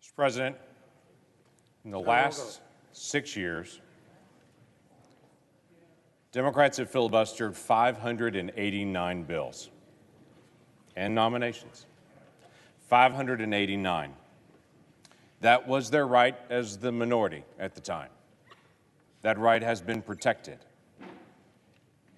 Mr. President, in the last 6 years, Democrats have filibustered 589 bills and nominations. 589. That was their right as the minority at the time. That right has been protected.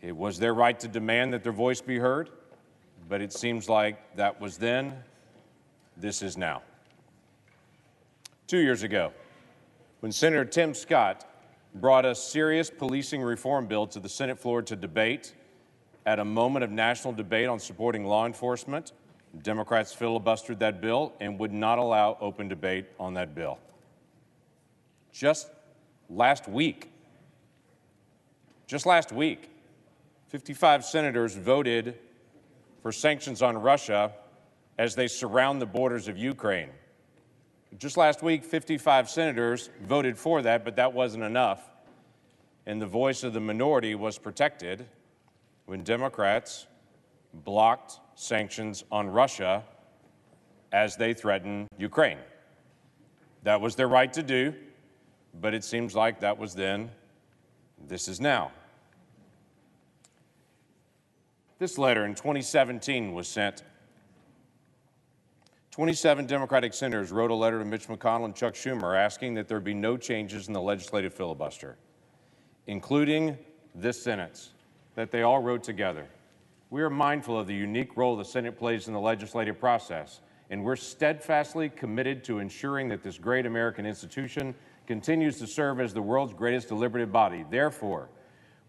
It was their right to demand that their voice be heard, but it seems like that was then, this is now. 2 years ago, when Senator Tim Scott brought a serious policing reform bill to the Senate floor to debate, at a moment of national debate on supporting law enforcement, Democrats filibustered that bill and would not allow open debate on that bill. Just last week, 55 senators voted for sanctions on Russia as they surround the borders of Ukraine. Just last week, 55 senators voted for that, but that wasn't enough. And the voice of the minority was protected when Democrats blocked sanctions on Russia as they threatened Ukraine. That was their right to do, but it seems like that was then, this is now. This letter in 2017 was sent. 27 Democratic senators wrote a letter to Mitch McConnell and Chuck Schumer asking that there be no changes in the legislative filibuster, including this sentence that they all wrote together. We are mindful of the unique role the Senate plays in the legislative process, and we're steadfastly committed to ensuring that this great American institution continues to serve as the world's greatest deliberative body. Therefore,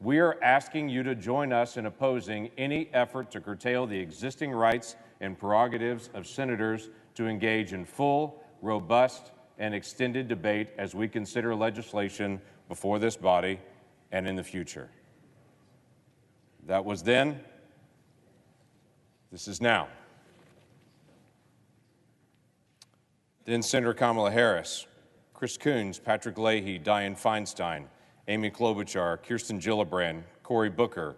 we are asking you to join us in opposing any effort to curtail the existing rights and prerogatives of senators to engage in full, robust, and extended debate as we consider legislation before this body and in the future. That was then. This is now. Then Senator Kamala Harris, Chris Coons, Patrick Leahy, Dianne Feinstein, Amy Klobuchar, Kirsten Gillibrand, Cory Booker,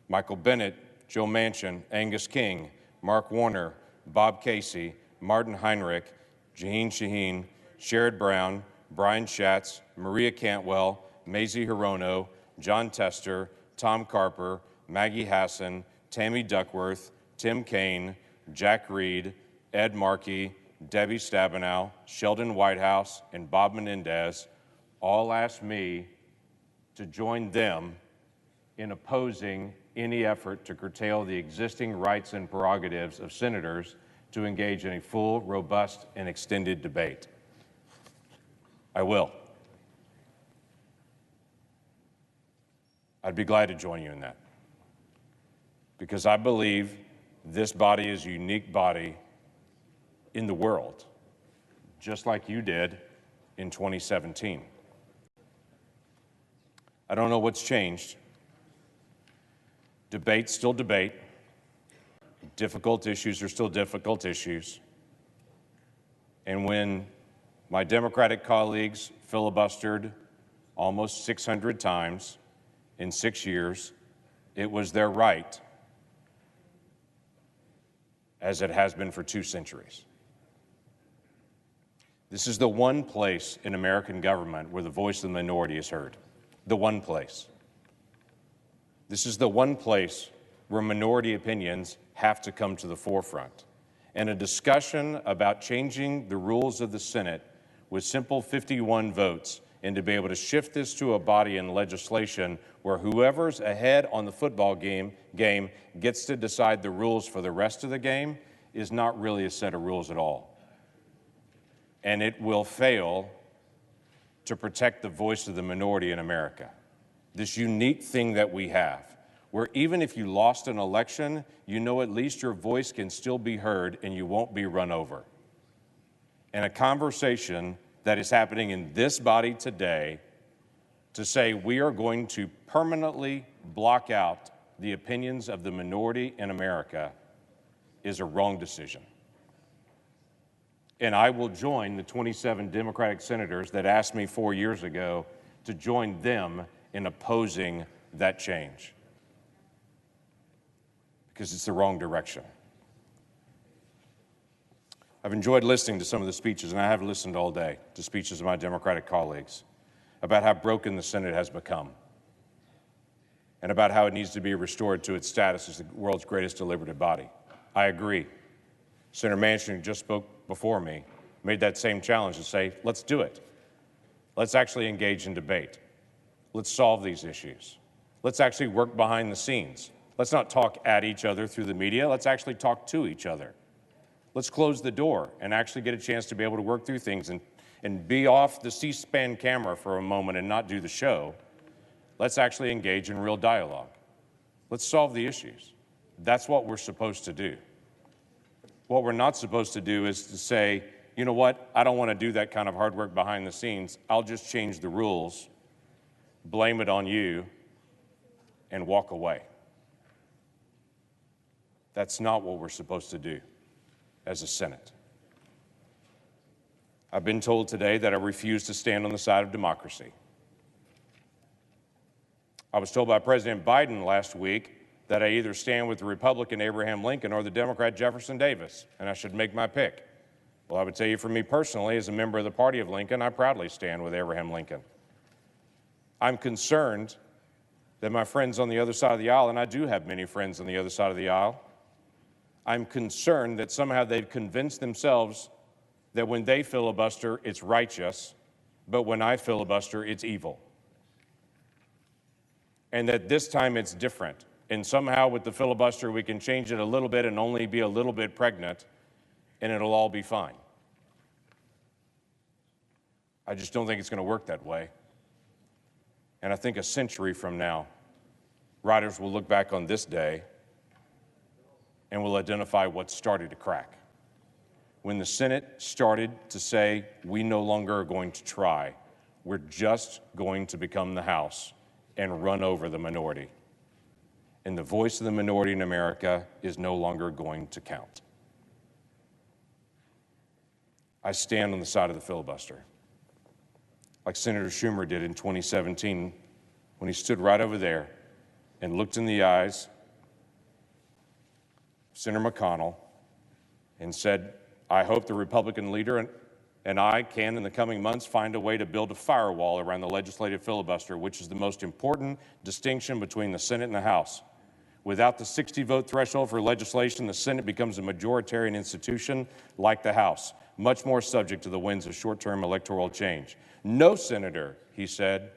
Michael Bennet, Joe Manchin, Angus King, Mark Warner, Bob Casey, Martin Heinrich, Jaheen Shaheen, Sherrod Brown, Brian Schatz, Maria Cantwell, Mazie Hirono, John Tester, Tom Carper, Maggie Hassan, Tammy Duckworth, Tim Kaine, Jack Reed, Ed Markey, Debbie Stabenow, Sheldon Whitehouse, and Bob Menendez all asked me to join them in opposing any effort to curtail the existing rights and prerogatives of senators to engage in a full, robust, and extended debate. I will. I'd be glad to join you in that, because I believe this body is a unique body in the world, just like you did in 2017. I don't know what's changed. Debate's still debate. Difficult issues are still difficult issues. And when my Democratic colleagues filibustered almost 600 times in 6 years, it was their right, as it has been for 2 centuries. This is the one place in American government where the voice of the minority is heard. The one place. This is the one place where minority opinions have to come to the forefront. And a discussion about changing the rules of the Senate with simple 51 votes, and to be able to shift this to a body in legislation where whoever's ahead on the football game gets to decide the rules for the rest of the game, is not really a set of rules at all. And it will fail to protect the voice of the minority in America. This unique thing that we have, where even if you lost an election, you know at least your voice can still be heard and you won't be run over. And a conversation that is happening in this body today to say we are going to permanently block out the opinions of the minority in America is a wrong decision. And I will join the 27 Democratic senators that asked me 4 years ago to join them in opposing that change, because it's the wrong direction. I've enjoyed listening to some of the speeches, and I have listened all day to speeches of my Democratic colleagues about how broken the Senate has become and about how it needs to be restored to its status as the world's greatest deliberative body. I agree. Senator Manchin, who just spoke before me, made that same challenge to say, let's do it. Let's actually engage in debate. Let's solve these issues. Let's actually work behind the scenes. Let's not talk at each other through the media. Let's actually talk to each other. Let's close the door and actually get a chance to be able to work through things and be off the C-SPAN camera for a moment and not do the show. Let's actually engage in real dialogue. Let's solve the issues. That's what we're supposed to do. What we're not supposed to do is to say, you know what, I don't want to do that kind of hard work behind the scenes. I'll just change the rules, blame it on you, and walk away. That's not what we're supposed to do as a Senate. I've been told today that I refuse to stand on the side of democracy. I was told by President Biden last week that I either stand with the Republican Abraham Lincoln or the Democrat Jefferson Davis, and I should make my pick. Well, I would tell you for me personally, as a member of the party of Lincoln, I proudly stand with Abraham Lincoln. I'm concerned that my friends on the other side of the aisle, and I do have many friends on the other side of the aisle, I'm concerned that somehow they've convinced themselves that when they filibuster, it's righteous, but when I filibuster, it's evil. And that this time it's different. And somehow with the filibuster, we can change it a little bit and only be a little bit pregnant, and it'll all be fine. I just don't think it's going to work that way. And I think a century from now, writers will look back on this day and will identify what started to crack. When the Senate started to say, we no longer are going to try, we're just going to become the House and run over the minority. And the voice of the minority in America is no longer going to count. I stand on the side of the filibuster, like Senator Schumer did in 2017 when he stood right over there and looked in the eyes of Senator McConnell and said, I hope the Republican leader and I can, in the coming months, find a way to build a firewall around the legislative filibuster, which is the most important distinction between the Senate and the House. Without the 60-vote threshold for legislation, the Senate becomes a majoritarian institution like the House, much more subject to the winds of short-term electoral change. No senator, he said,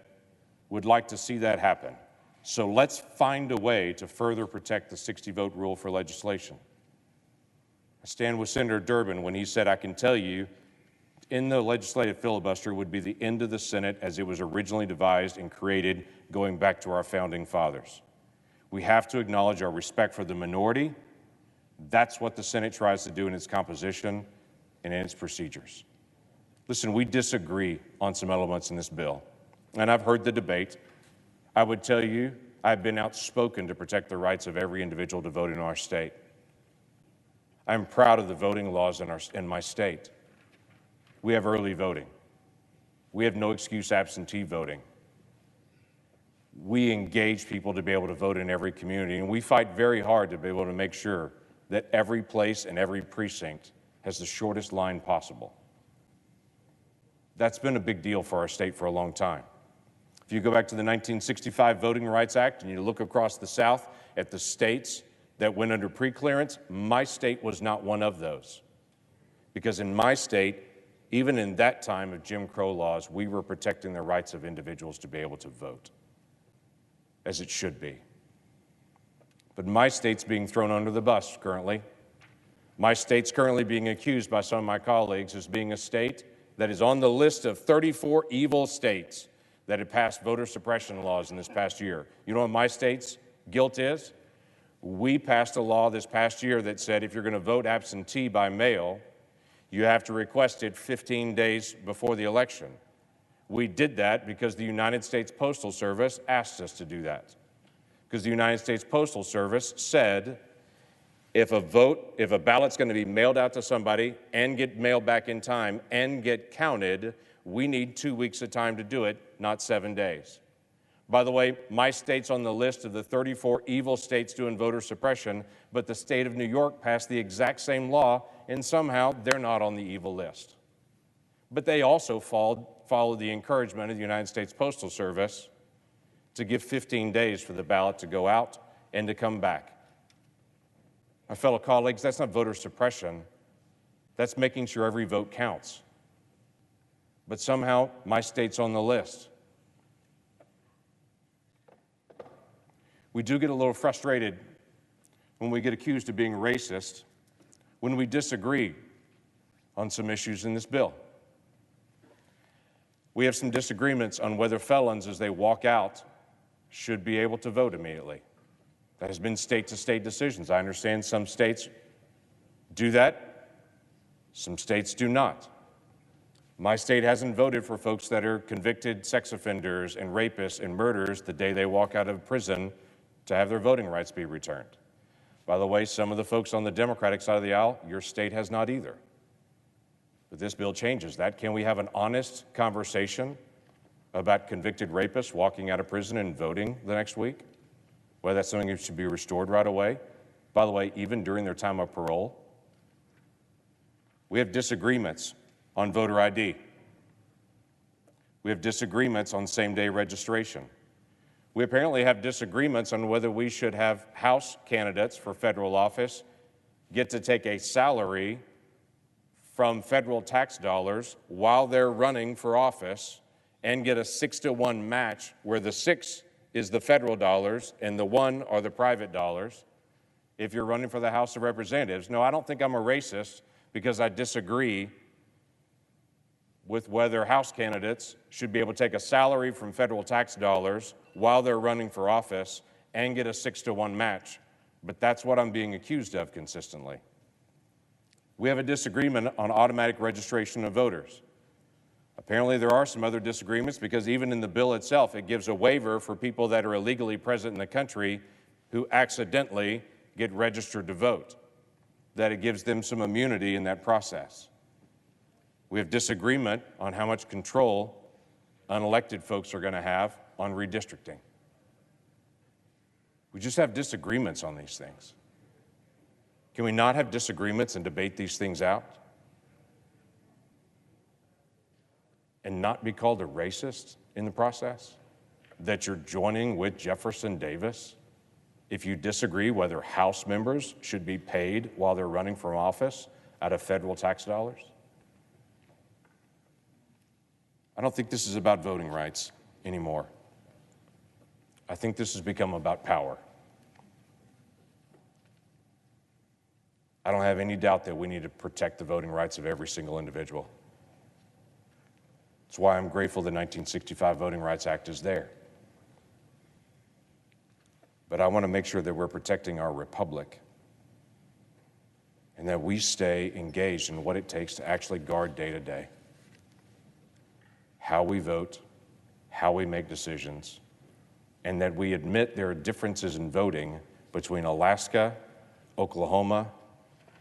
would like to see that happen. So let's find a way to further protect the 60-vote rule for legislation. I stand with Senator Durbin when he said, I can tell you, in the legislative filibuster would be the end of the Senate as it was originally devised and created going back to our founding fathers. We have to acknowledge our respect for the minority. That's what the Senate tries to do in its composition and in its procedures. Listen, we disagree on some elements in this bill, and I've heard the debate. I would tell you, I've been outspoken to protect the rights of every individual to vote in our state. I'm proud of the voting laws in my state. We have early voting. We have no excuse absentee voting. We engage people to be able to vote in every community, and we fight very hard to be able to make sure that every place and every precinct has the shortest line possible. That's been a big deal for our state for a long time. If you go back to the 1965 Voting Rights Act and you look across the South at the states that went under preclearance, my state was not one of those. Because in my state, even in that time of Jim Crow laws, we were protecting the rights of individuals to be able to vote, as it should be. But my state's being thrown under the bus currently. My state's currently being accused by some of my colleagues as being a state that is on the list of 34 evil states that had passed voter suppression laws in this past year. You know what my state's guilt is? We passed a law this past year that said if you're going to vote absentee by mail, you have to request it 15 days before the election. We did that because the United States Postal Service asked us to do that. Because the United States Postal Service said if a ballot's going to be mailed out to somebody and get mailed back in time and get counted, we need 2 weeks of time to do it, not 7 days. By the way, my state's on the list of the 34 evil states doing voter suppression, but the state of New York passed the exact same law, and somehow they're not on the evil list. But they also followed the encouragement of the United States Postal Service to give 15 days for the ballot to go out and to come back. My fellow colleagues, that's not voter suppression. That's making sure every vote counts. But somehow, my state's on the list. We do get a little frustrated when we get accused of being racist, when we disagree on some issues in this bill. We have some disagreements on whether felons, as they walk out, should be able to vote immediately. That has been state-to-state decisions. I understand some states do that, some states do not. My state hasn't voted for folks that are convicted sex offenders and rapists and murderers the day they walk out of prison to have their voting rights be returned. By the way, some of the folks on the Democratic side of the aisle, your state has not either. But this bill changes that. Can we have an honest conversation about convicted rapists walking out of prison and voting the next week? Whether that's something that should be restored right away. By the way, even during their time of parole. We have disagreements on voter ID. We have disagreements on same-day registration. We apparently have disagreements on whether we should have House candidates for federal office get to take a salary from federal tax dollars while they're running for office and get a 6-to-1 match where the 6 is the federal dollars and the 1 are the private dollars if you're running for the House of Representatives. No, I don't think I'm a racist because I disagree with whether House candidates should be able to take a salary from federal tax dollars while they're running for office and get a 6-to-1 match. But that's what I'm being accused of consistently. We have a disagreement on automatic registration of voters. Apparently there are some other disagreements because even in the bill itself, it gives a waiver for people that are illegally present in the country who accidentally get registered to vote, that it gives them some immunity in that process. We have disagreement on how much control unelected folks are going to have on redistricting. We just have disagreements on these things. Can we not have disagreements and debate these things out? And not be called a racist in the process? That you're joining with Jefferson Davis if you disagree whether House members should be paid while they're running for office out of federal tax dollars? I don't think this is about voting rights anymore. I think this has become about power. I don't have any doubt that we need to protect the voting rights of every single individual. That's why I'm grateful the 1965 Voting Rights Act is there. But I want to make sure that we're protecting our republic and that we stay engaged in what it takes to actually guard day to day. How we vote, how we make decisions, and that we admit there are differences in voting between Alaska, Oklahoma,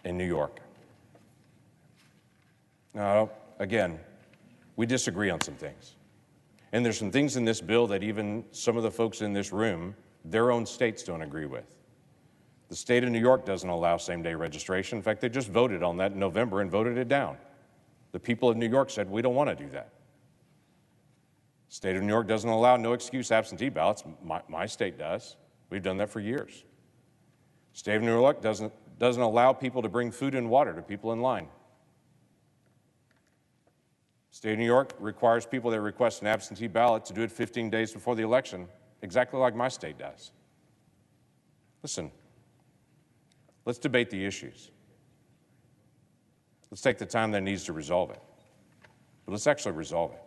and New York. Now, again, we disagree on some things. And there's some things in this bill that even some of the folks in this room, their own states don't agree with. The state of New York doesn't allow same-day registration. In fact, they just voted on that in November and voted it down. The people of New York said, we don't want to do that. The state of New York doesn't allow no-excuse absentee ballots. My state does. We've done that for years. The state of New York doesn't allow people to bring food and water to people in line. The state of New York requires people that request an absentee ballot to do it 15 days before the election, exactly like my state does. Listen, let's debate the issues. Let's take the time that needs to resolve it. But let's actually resolve it.